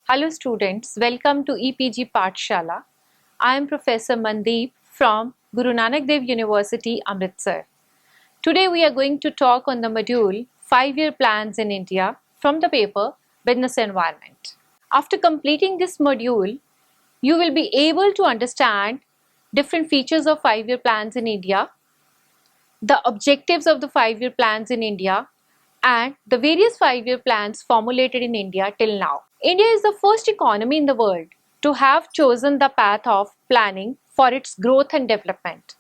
Hello students, welcome to EPG Pathshala. I am Professor Mandeep from Guru Nanak Dev University, Amritsar. Today we are going to talk on the module 5-year plans in India from the paper Business Environment. After completing this module, you will be able to understand different features of 5-year plans in India, the objectives of the 5-year plans in India, and the various 5-year plans formulated in India till now. India is the first economy in the world to have chosen the path of planning for its growth and development.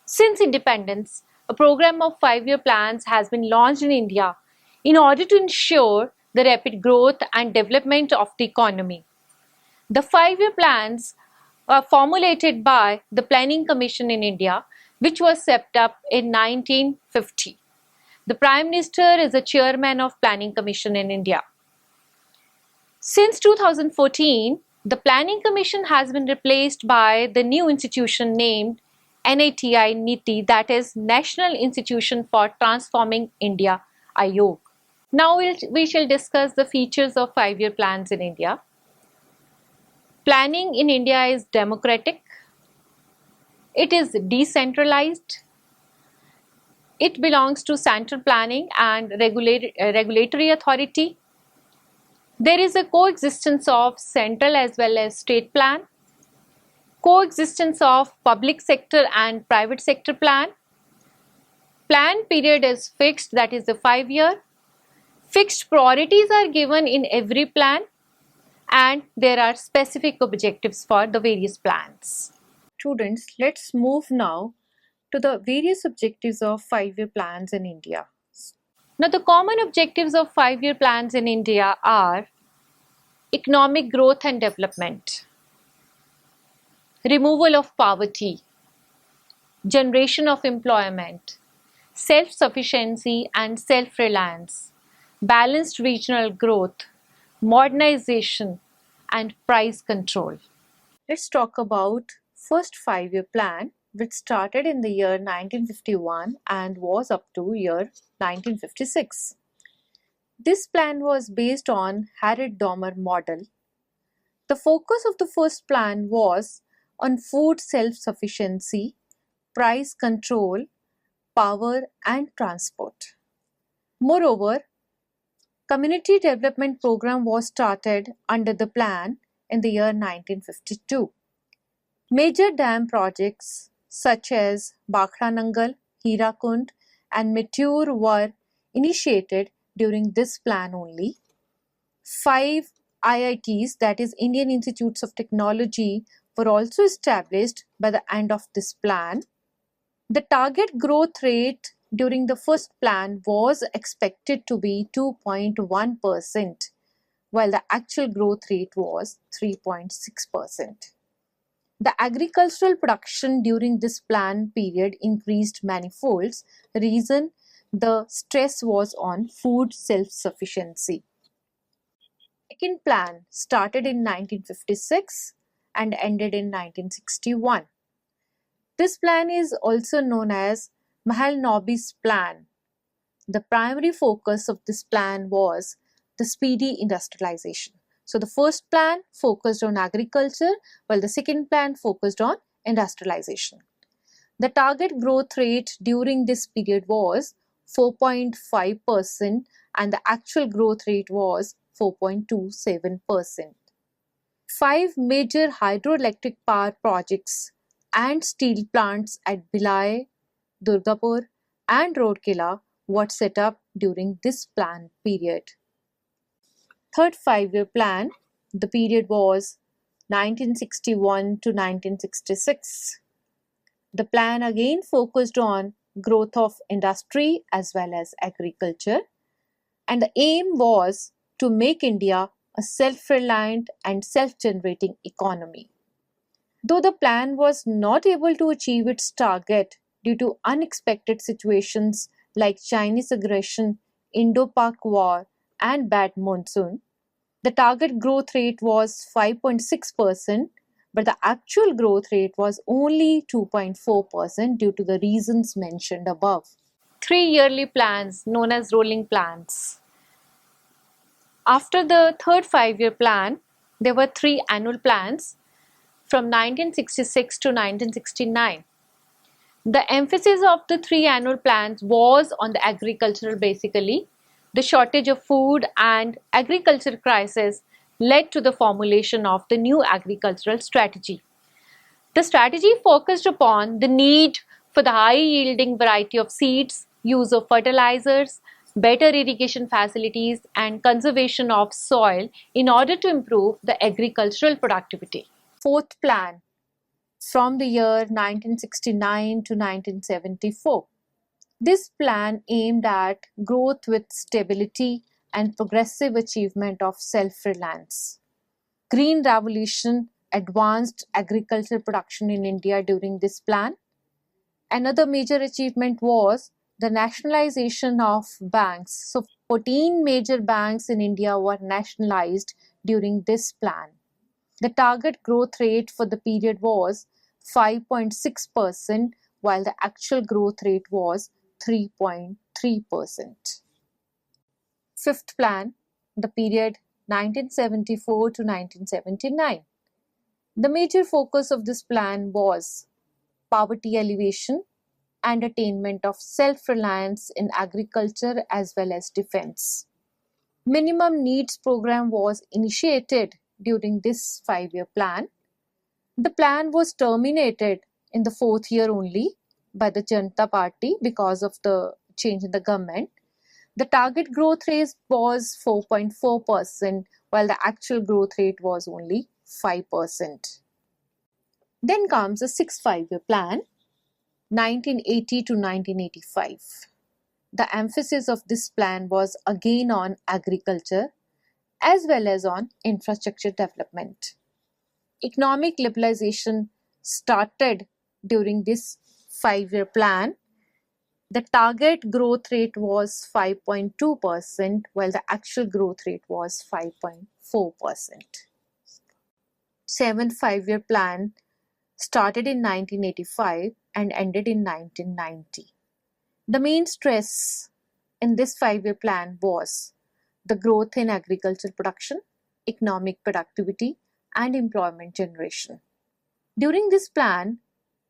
Since independence, a program of 5-year plans has been launched in India in order to ensure the rapid growth and development of the economy. The 5-year plans are formulated by the Planning Commission in India, which was set up in 1950. The Prime Minister is the chairman of Planning Commission in India. Since 2014, the Planning Commission has been replaced by the new institution named NITI, that is National Institution for Transforming India, IOG. Now we shall discuss the features of 5-year plans in India. Planning in India is democratic. It is decentralized. It belongs to central planning and regulatory authority. There is a coexistence of central as well as state plan, coexistence of public sector and private sector plan. Plan period is fixed, that is the 5-year. Fixed priorities are given in every plan, and there are specific objectives for the various plans. Students, let's move now to the various objectives of 5-year plans in India. Now, the common objectives of 5-year plans in India are economic growth and development, removal of poverty, generation of employment, self-sufficiency and self-reliance, balanced regional growth, modernization, and price control. Let's talk about first 5-year plan, which started in the year 1951 and was up to year 1956. This plan was based on Harrod-Domar model. The focus of the first plan was on food self-sufficiency, price control, power and transport. Moreover, community development program was started under the plan in the year 1952. Major dam projects such as Bakhra Nangal, Hirakund and Meteor were initiated during this plan only. 5 IITs, that is Indian Institutes of Technology, were also established by the end of this plan. The target growth rate during the first plan was expected to be 2.1%, while the actual growth rate was 3.6%. The agricultural production during this plan period increased manifolds. The reason the stress was on food self-sufficiency. Second plan started in 1956 and ended in 1961. This plan is also known as Mahalanobis Plan. The primary focus of this plan was the speedy industrialization. So the first plan focused on agriculture, while the second plan focused on industrialization. The target growth rate during this period was 4.5% and the actual growth rate was 4.27%. 5 major hydroelectric power projects and steel plants at Bhilai, Durgapur and Rourkela were set up during this plan period. Third 5-year plan, the period was 1961 to 1966. The plan again focused on growth of industry as well as agriculture, and the aim was to make India a self-reliant and self-generating economy. Though the plan was not able to achieve its target due to unexpected situations like Chinese aggression, Indo-Pak War, and bad monsoon, the target growth rate was 5.6%, but the actual growth rate was only 2.4% due to the reasons mentioned above. 3 yearly plans known as rolling plans. After the third 5-year plan, there were three annual plans from 1966 to 1969. The emphasis of the three annual plans was on the agricultural basically. The shortage of food and agriculture crisis led to the formulation of the new agricultural strategy. The strategy focused upon the need for the high-yielding variety of seeds, use of fertilizers, better irrigation facilities, and conservation of soil in order to improve the agricultural productivity. Fourth Plan from the year 1969 to 1974. This plan aimed at growth with stability and progressive achievement of self-reliance. Green Revolution advanced agricultural production in India during this plan. Another major achievement was the nationalization of banks. So 14 major banks in India were nationalized during this plan. The target growth rate for the period was 5.6%, while the actual growth rate was 3.3%. Fifth Plan, the period 1974 to 1979. The major focus of this plan was poverty alleviation and attainment of self-reliance in agriculture as well as defense. Minimum Needs Program was initiated during this 5-year plan. The plan was terminated in the 4th year only by the Janata Party because of the change in the government. The target growth rate was 4.4%, while the actual growth rate was only 5%. Then comes the 6th 5-year plan, 1980 to 1985. The emphasis of this plan was again on agriculture as well as on infrastructure development. Economic liberalization started during this 5-year plan. The target growth rate was 5.2%, while the actual growth rate was 5.4%. 7th 5-year plan started in 1985 and ended in 1990. The main stress in this 5-year plan was the growth in agricultural production, economic productivity, and employment generation. During this plan,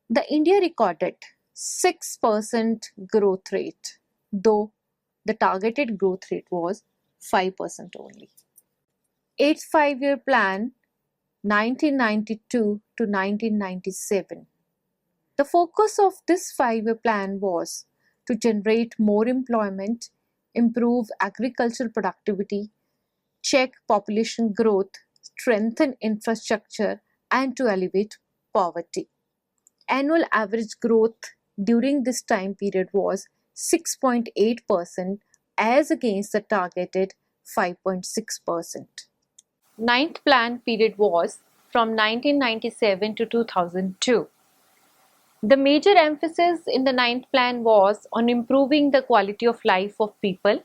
the India recorded 6% growth rate, though the targeted growth rate was 5% only. 8th 5-year plan, 1992 to 1997. The focus of this 5-year plan was to generate more employment, improve agricultural productivity, check population growth, strengthen infrastructure, and to alleviate poverty. Annual average growth during this time period was 6.8% as against the targeted 5.6%. 9th plan period was from 1997 to 2002. The major emphasis in the 9th plan was on improving the quality of life of people,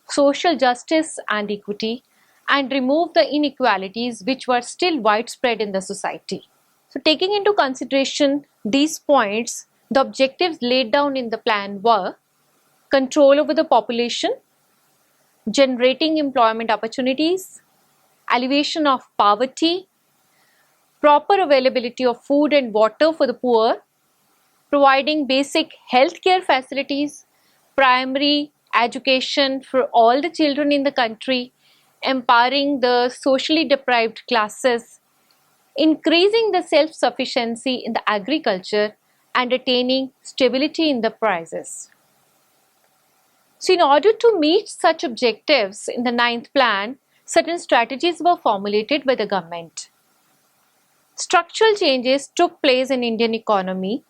social justice and equity, and remove the inequalities which were still widespread in the society. So taking into consideration these points, the objectives laid down in the plan were control over the population, generating employment opportunities, alleviation of poverty, proper availability of food and water for the poor, providing basic healthcare facilities, primary education for all the children in the country, empowering the socially deprived classes, increasing the self-sufficiency in the agriculture, and attaining stability in the prices. So in order to meet such objectives in the 9th plan, certain strategies were formulated by the government. Structural changes took place in Indian economy,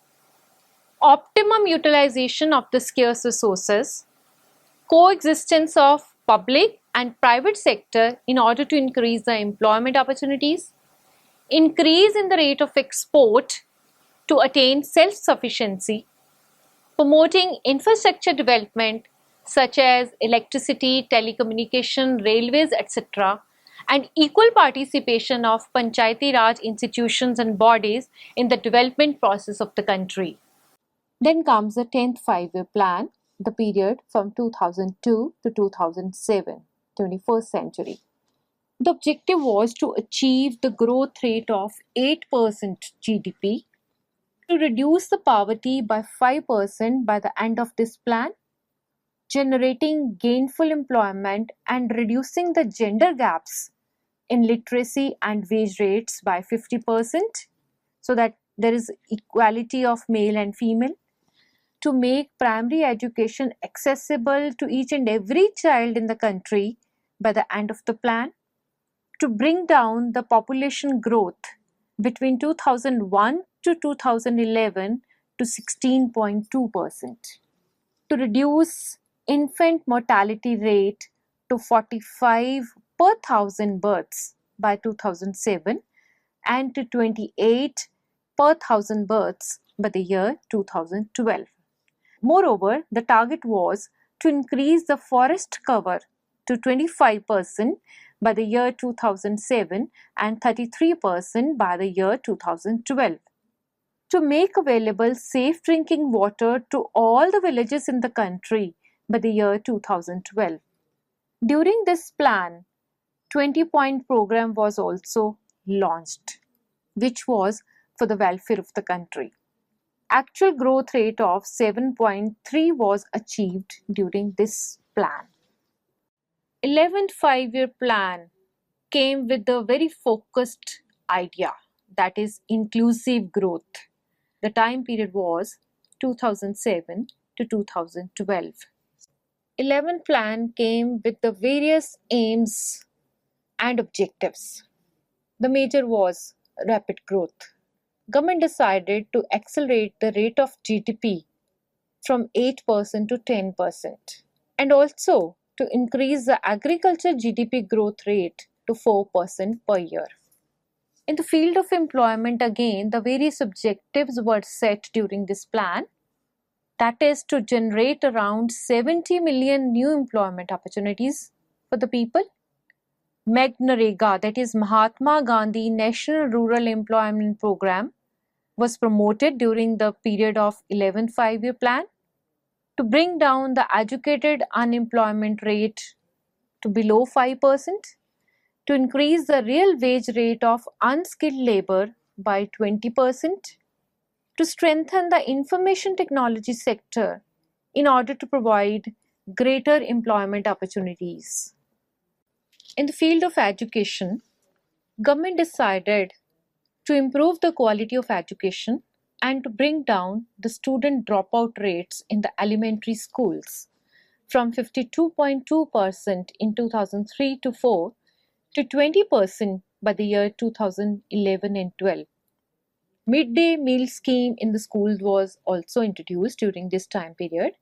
optimum utilization of the scarce resources, coexistence of public and private sector in order to increase the employment opportunities, increase in the rate of export to attain self-sufficiency, promoting infrastructure development such as electricity, telecommunication, railways, etc., and equal participation of Panchayati Raj institutions and bodies in the development process of the country. Then comes the 10th 5-year plan, the period from 2002 to 2007, 21st century. The objective was to achieve the growth rate of 8% GDP, to reduce the poverty by 5% by the end of this plan, generating gainful employment and reducing the gender gaps in literacy and wage rates by 50% so that there is equality of male and female, to make primary education accessible to each and every child in the country by the end of the plan, to bring down the population growth between 2001 to 2011 to 16.2%, to reduce infant mortality rate to 45 per thousand births by 2007 and to 28 per thousand births by the year 2012. Moreover, the target was to increase the forest cover to 25% by the year 2007 and 33% by the year 2012. To make available safe drinking water to all the villages in the country by the year 2012. During this plan, 20-point program was also launched, which was for the welfare of the country. Actual growth rate of 7.3 was achieved during this plan. 11th 5-year plan came with a very focused idea, that is inclusive growth. The time period was 2007 to 2012. 11th plan came with the various aims and objectives. The major was rapid growth. Government decided to accelerate the rate of GDP from 8% to 10% and also to increase the agriculture GDP growth rate to 4% per year. In the field of employment, again, the various objectives were set during this plan, that is to generate around 70 million new employment opportunities for the people. MGNREGA, that is Mahatma Gandhi National Rural Employment Program, was promoted during the period of 11th 5-year plan to bring down the educated unemployment rate to below 5%, to increase the real wage rate of unskilled labor by 20%, to strengthen the information technology sector in order to provide greater employment opportunities. In the field of education, government decided to improve the quality of education and to bring down the student dropout rates in the elementary schools from 52.2% in 2003 to 4 to 20% by the year 2011 and 12. Midday meal scheme in the schools was also introduced during this time period.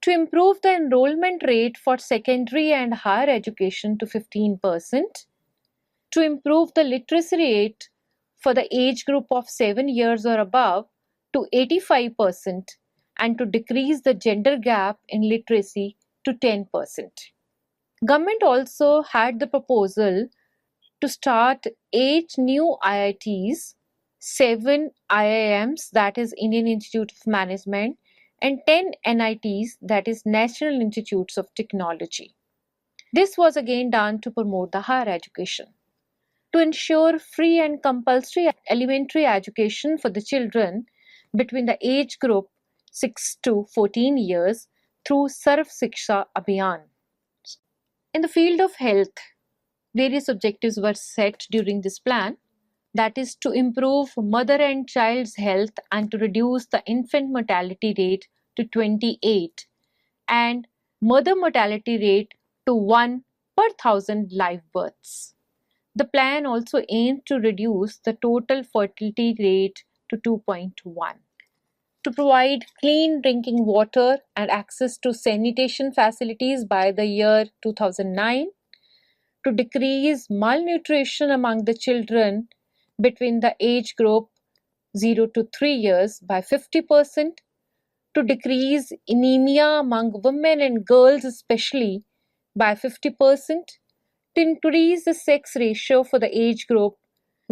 To improve the enrollment rate for secondary and higher education to 15%, to improve the literacy rate for the age group of 7 years or above to 85% and to decrease the gender gap in literacy to 10%. Government also had the proposal to start 8 new IITs, 7 IIMs, that is Indian Institute of Management, and 10 NITs, that is National Institutes of Technology. This was again done to promote the higher education. To ensure free and compulsory elementary education for the children between the age group 6 to 14 years through Sarv Shiksha Abhiyan. In the field of health, various objectives were set during this plan, that is to improve mother and child's health and to reduce the infant mortality rate to 28 and mother mortality rate to 1 per thousand live births. The plan also aimed to reduce the total fertility rate to 2.1. To provide clean drinking water and access to sanitation facilities by the year 2009, to decrease malnutrition among the children between the age group 0 to 3 years by 50%, to decrease anemia among women and girls especially by 50%, to increase the sex ratio for the age group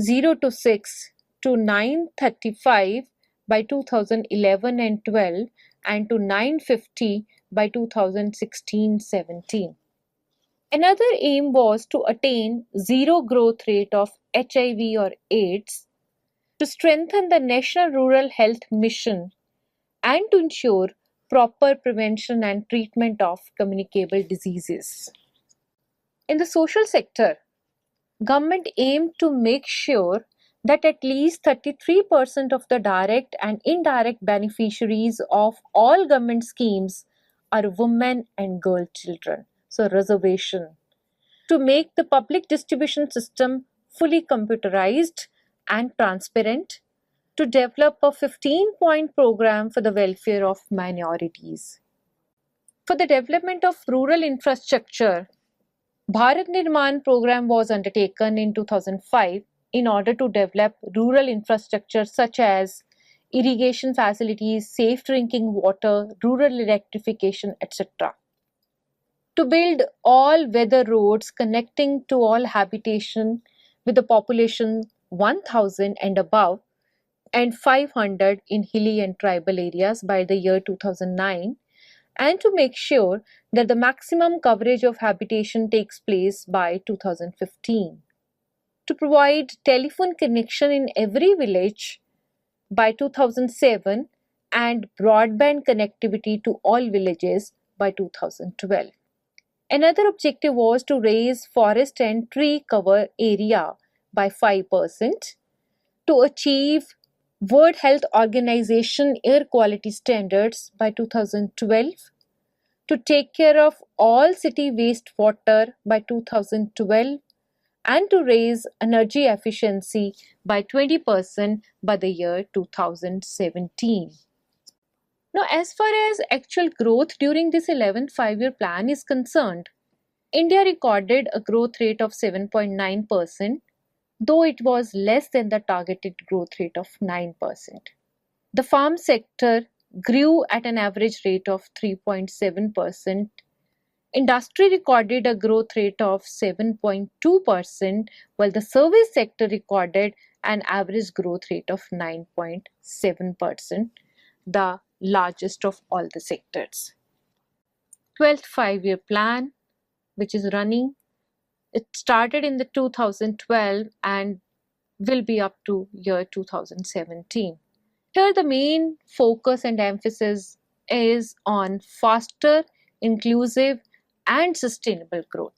0 to 6 to 935 by 2011 and 12 and to 950 by 2016-17. Another aim was to attain zero growth rate of HIV or AIDS, to strengthen the National Rural Health Mission, and to ensure proper prevention and treatment of communicable diseases. In the social sector, government aimed to make sure that at least 33% of the direct and indirect beneficiaries of all government schemes are women and girl children. So reservation. To make the public distribution system fully computerized and transparent, to develop a 15-point program for the welfare of minorities. For the development of rural infrastructure, Bharat Nirman program was undertaken in 2005 in order to develop rural infrastructure such as irrigation facilities, safe drinking water, rural electrification, etc. To build all-weather roads connecting to all habitation with a population 1000 and above and 500 in hilly and tribal areas by the year 2009, and to make sure that the maximum coverage of habitation takes place by 2015. To provide telephone connection in every village by 2007 and broadband connectivity to all villages by 2012. Another objective was to raise forest and tree cover area by 5%, to achieve World Health Organization air quality standards by 2012, to take care of all city wastewater by 2012, and to raise energy efficiency by 20% by the year 2017. Now, as far as actual growth during this 11th five-year plan is concerned, India recorded a growth rate of 7.9%, though it was less than the targeted growth rate of 9%. The farm sector grew at an average rate of 3.7%. Industry recorded a growth rate of 7.2%, while the service sector recorded an average growth rate of 9.7%, the largest of all the sectors. 12th five-year plan, which is running, it started in the 2012 and will be up to year 2017. Here the main focus and emphasis is on faster, inclusive and sustainable growth.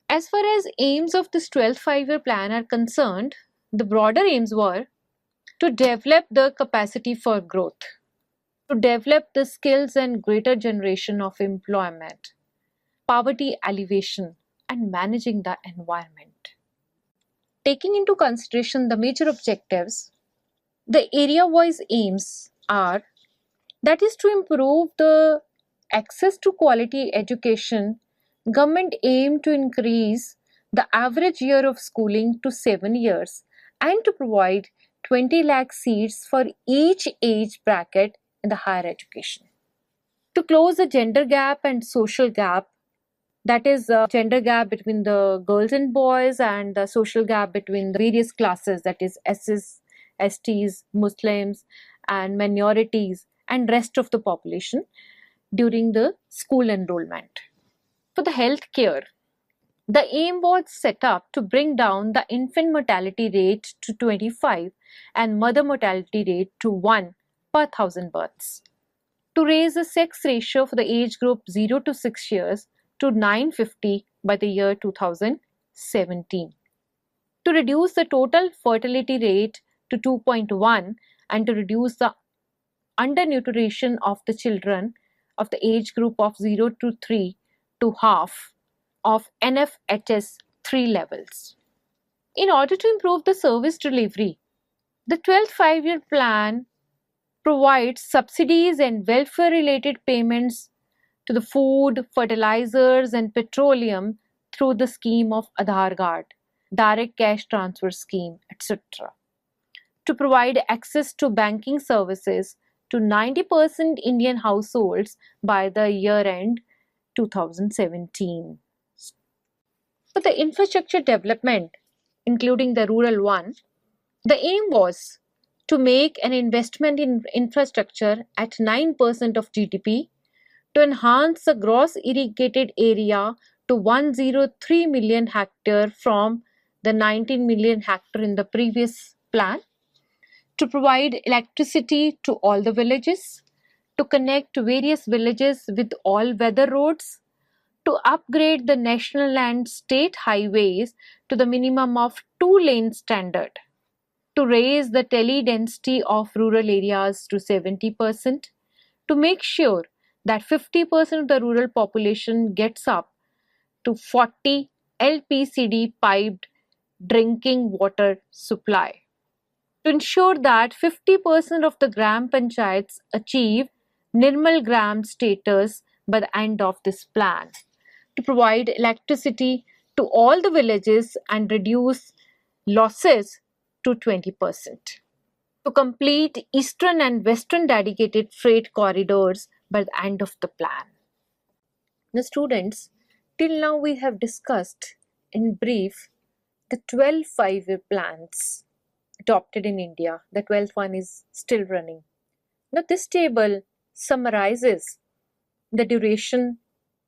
As far as aims of this 12th five-year plan are concerned, the broader aims were to develop the capacity for growth, to develop the skills and greater generation of employment, poverty alleviation, and managing the environment. Taking into consideration the major objectives, the area-wise aims are that is to improve the access to quality education. Government aim to increase the average year of schooling to 7 years and to provide 20 lakh seats for each age bracket in the higher education. To close the gender gap and social gap, that is the gender gap between the girls and boys and the social gap between the various classes, that is SS, STs, Muslims and minorities and rest of the population during the school enrollment. For the health care, the aim was set up to bring down the infant mortality rate to 25 and mother mortality rate to 1 per 1000 births. To raise the sex ratio for the age group 0 to 6 years to 950 by the year 2017. To reduce the total fertility rate to 2.1 and to reduce the undernutrition of the children of the age group of 0 to 3 to half of NFHS 3 levels. In order to improve the service delivery, the 12th five-year plan provides subsidies and welfare-related payments to the food, fertilizers and petroleum through the scheme of Aadhaar Card, direct cash transfer scheme, etc. To provide access to banking services to 90% Indian households by the year end 2017. For the infrastructure development, including the rural one, the aim was to make an investment in infrastructure at 9% of GDP, to enhance the gross irrigated area to 103 million hectare from the 19 million hectare in the previous plan, to provide electricity to all the villages, to connect various villages with all weather roads, to upgrade the national and state highways to the minimum of 2-lane standard, to raise the tele-density of rural areas to 70%, to make sure that 50% of the rural population gets up to 40 LPCD piped drinking water supply, to ensure that 50% of the gram panchayats achieve Nirmal Gram status by the end of this plan, to provide electricity to all the villages and reduce losses to 20%, to complete eastern and western dedicated freight corridors by the end of the plan. Now, students, till now we have discussed in brief the 12 5-year plans adopted in India. The 12th one is still running. Now, this table summarizes the duration,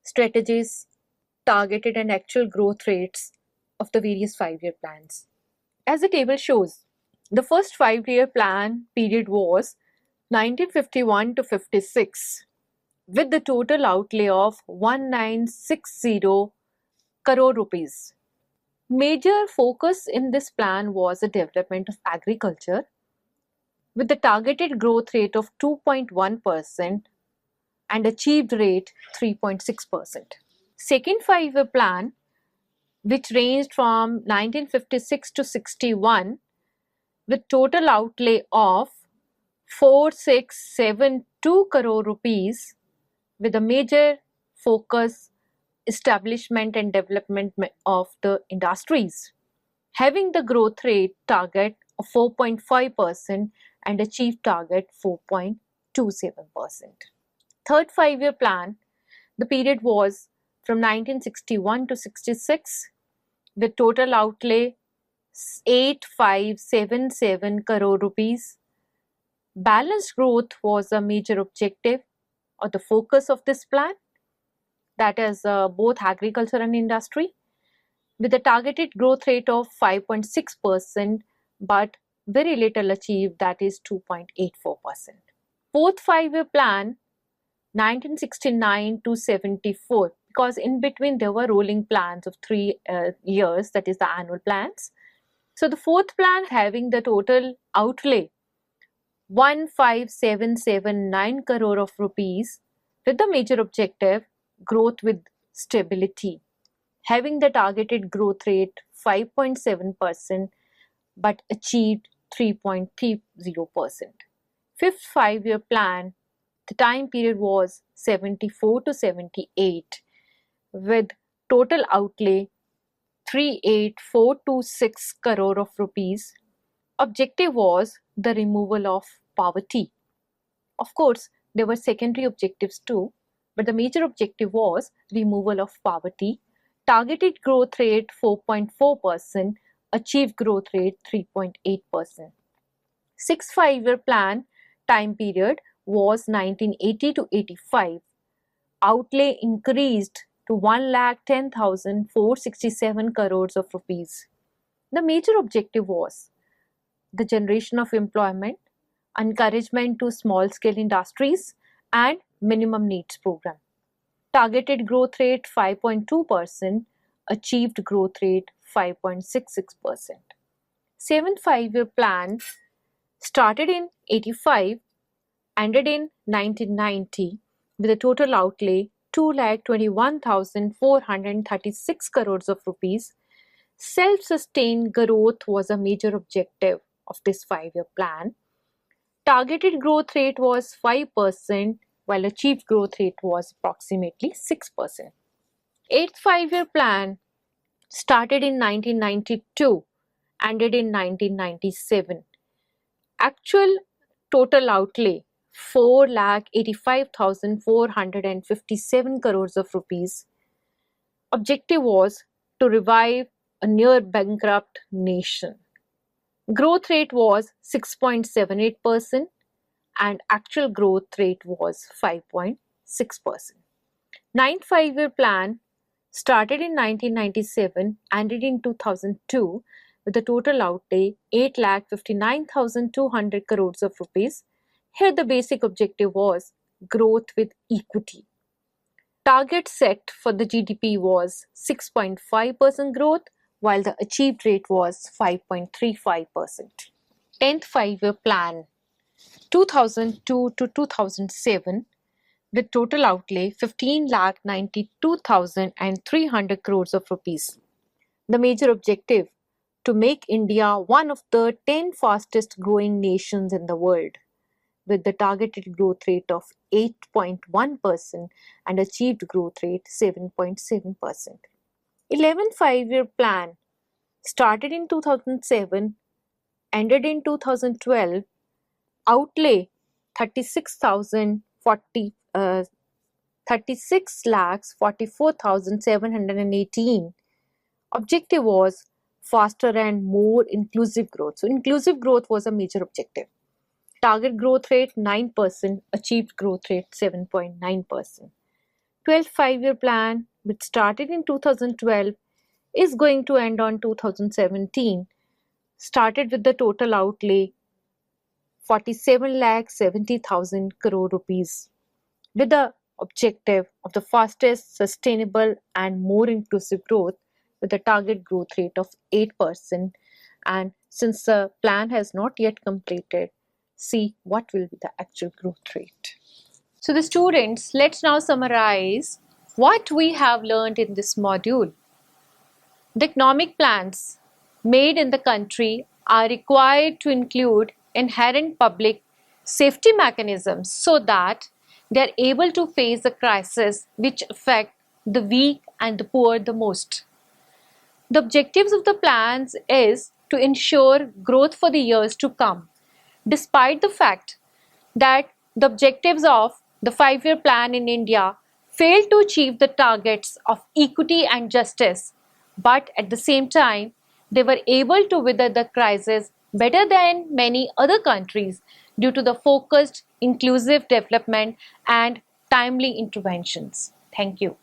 strategies, targeted and actual growth rates of the various 5-year plans. As the table shows, the first 5-year plan period was 1951 to 56, with the total outlay of 1960 crore rupees. Major focus in this plan was the development of agriculture, with the targeted growth rate of 2.1% and achieved rate 3.6%. Second 5-year plan, which ranged from 1956 to 61, with total outlay of 4672 crore rupees, with a major focus establishment and development of the industries, having the growth rate target of 4.5% and achieved target 4.27%. Third 5-year plan, the period was from 1961 to 66, with total outlay 8577 crore rupees. Balanced growth was a major objective or the focus of this plan, that is both agriculture and industry, with a targeted growth rate of 5.6%, but very little achieved, that is 2.84%. Fourth 5-year plan, 1969 to 74, because in between there were rolling plans of 3 years, that is the annual plans. So the fourth plan, having the total outlay 15,779 crore of rupees, with the major objective growth with stability, having the targeted growth rate 5.7%, but achieved 3.30%. Fifth 5-year plan, the time period was 74 to 78, with total outlay 38,426 crore of rupees. Objective was the removal of poverty. Of course, there were secondary objectives too, but the major objective was removal of poverty. Targeted growth rate 4.4%, achieved growth rate 3.8%. Sixth 5-year plan time period was 1980 to 85. Outlay increased to 1,10,467 crores of rupees. The major objective was the generation of employment, encouragement to small-scale industries, and minimum needs program. Targeted growth rate 5.2%, achieved growth rate 5.66%. Seventh 5-year plan started in 85, ended in 1990, with a total outlay 2,21,436 crores of rupees. Self-sustained growth was a major objective of this 5-year plan. Targeted growth rate was 5%, while achieved growth rate was approximately 6%. Eighth 5-year plan started in 1992, ended in 1997. Actual total outlay 4,85,457 crores of rupees. Objective was to revive a near bankrupt nation. Growth rate was 6.78% and actual growth rate was 5.6%. Ninth 5-year plan started in 1997, ended in 2002 with a total outlay 8,59,200 crores of rupees. Here the basic objective was growth with equity. Target set for the GDP was 6.5% growth, while the achieved rate was 5.35%. 10th Five-Year Plan 2002 to 2007 with total outlay 15,92,300 crores of rupees. The major objective to make India one of the 10 fastest growing nations in the world, with the targeted growth rate of 8.1% and achieved growth rate 7.7%. 11th Five-Year Plan started in 2007, ended in 2012, outlay 36 lakhs 44,718. Objective was faster and more inclusive growth. So inclusive growth was a major objective. Target growth rate 9%, achieved growth rate 7.9%. 12th Five-Year Plan, which started in 2012, is going to end on 2017. Started with the total outlay 47,70,000 crore rupees, with the objective of the fastest, sustainable and more inclusive growth with a target growth rate of 8%. And since the plan has not yet completed, see what will be the actual growth rate. So the students, let's now summarize what we have learned in this module. The economic plans made in the country are required to include inherent public safety mechanisms so that they are able to face the crises which affect the weak and the poor the most. The objectives of the plans is to ensure growth for the years to come. Despite the fact that the objectives of the Five-Year Plan in India failed to achieve the targets of equity and justice, but at the same time, they were able to weather the crisis better than many other countries due to the focused, inclusive development and timely interventions. Thank you.